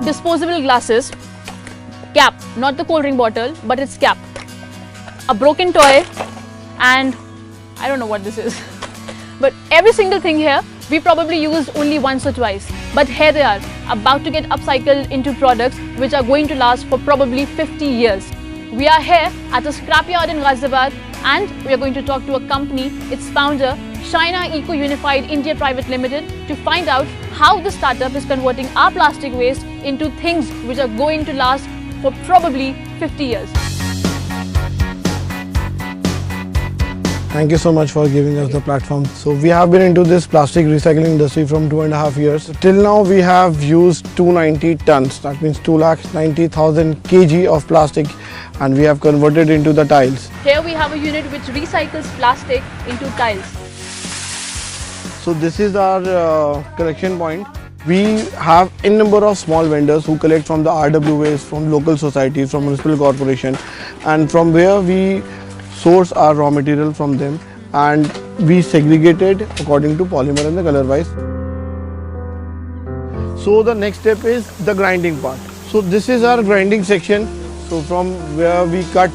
disposable glasses, cap, not the cold drink bottle, but its cap, a broken toy, and I don't know what this is. But every single thing here, we probably used only once or twice. But here they are, about to get upcycled into products which are going to last for probably 50 years. We are here at a scrapyard in Ghaziabad, and we are going to talk to a company, its founder, Shina Eco Unified India Private Limited, to find out how the startup is converting our plastic waste into things which are going to last for probably 50 years. Thank you so much for giving us the platform. So we have been into this plastic recycling industry from 2.5 years. Till now we have used 290 tons, that means 290,000 kg of plastic, and we have converted into the tiles. Here we have a unit which recycles plastic into tiles. So this is our collection point. We have a number of small vendors who collect from the RW waste, from local societies, from municipal corporation, and from where we source our raw material from them, and we segregate it according to polymer and the color wise. So the next step is the grinding part. So this is our grinding section. So from where we cut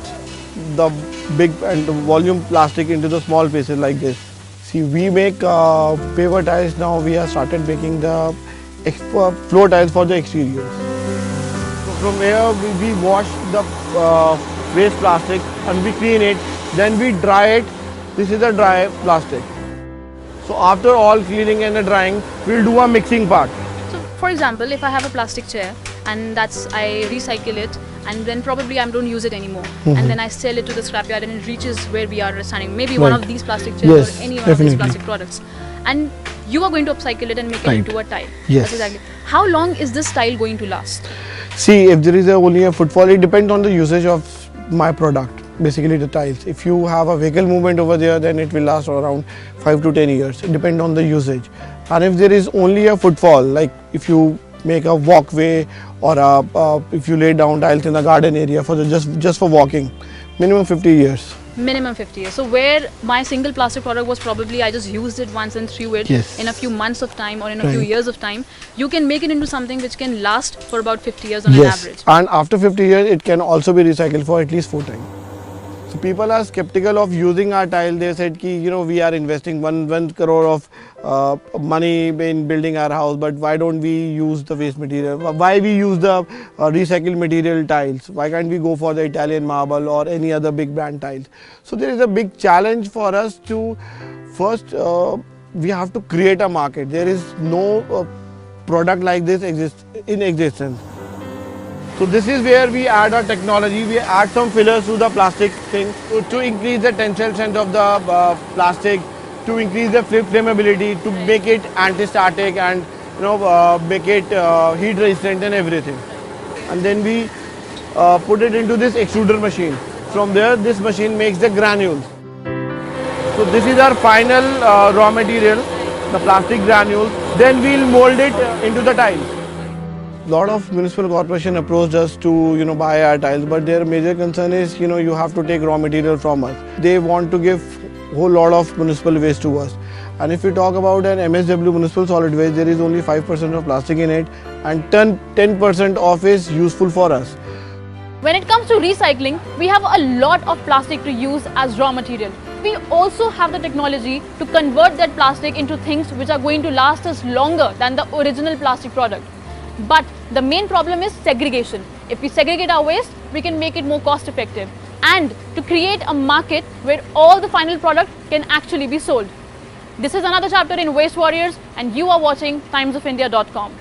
the big and volume plastic into the small pieces like this. See, we make paver tiles now. We have started making the floor tiles for the exteriors. So from here we wash the waste plastic and we clean it. Then we dry it. This is a dry plastic. So after all cleaning and drying, we'll do a mixing part. So for example, if I have a plastic chair and I recycle it, and then probably I don't use it anymore, and then I sell it to the scrapyard and it reaches where we are standing, maybe one of these plastic chairs or any one of these plastic products, and you are going to upcycle it and make it into a tile. Yes. That's exactly. How long is this tile going to last? See, if there is only a footfall, it depends on the usage of my product. Basically the tiles. If you have a vehicle movement over there, then it will last around 5 to 10 years. It depends on the usage. And if there is only a footfall, like if you make a walkway or if you lay down tiles in the garden area for just for walking, minimum 50 years. Minimum 50 years. So where my single plastic product was probably I just used it once and threw it in a few months of time or in a few years of time, you can make it into something which can last for about 50 years on an average. And after 50 years, it can also be recycled for at least 4 times. So people are skeptical of using our tile. They said ki, we are investing 1 crore of money in building our house, but why don't we use the waste material? Why we use the recycled material tiles? Why can't we go for the Italian marble or any other big brand tiles? So there is a big challenge for us to first, we have to create a market. There is no product like this in existence. So this is where we add our technology. We add some fillers to the plastic thing to increase the tensile strength of the plastic, to increase the flammability, to make it anti-static and make it heat resistant and everything. And then we put it into this extruder machine. From there, this machine makes the granules. So this is our final raw material, the plastic granules. Then we'll mold it into the tiles. Lot of municipal corporation approached us to buy our tiles, but their major concern is you have to take raw material from us. They want to give whole lot of municipal waste to us. And if we talk about an MSW municipal solid waste, there is only 5% of plastic in it, and 10% of is useful for us. When it comes to recycling, we have a lot of plastic to use as raw material. We also have the technology to convert that plastic into things which are going to last us longer than the original plastic product. But the main problem is segregation. If we segregate our waste, we can make it more cost effective and to create a market where all the final product can actually be sold. This is another chapter in Waste Warriors, and you are watching timesofindia.com.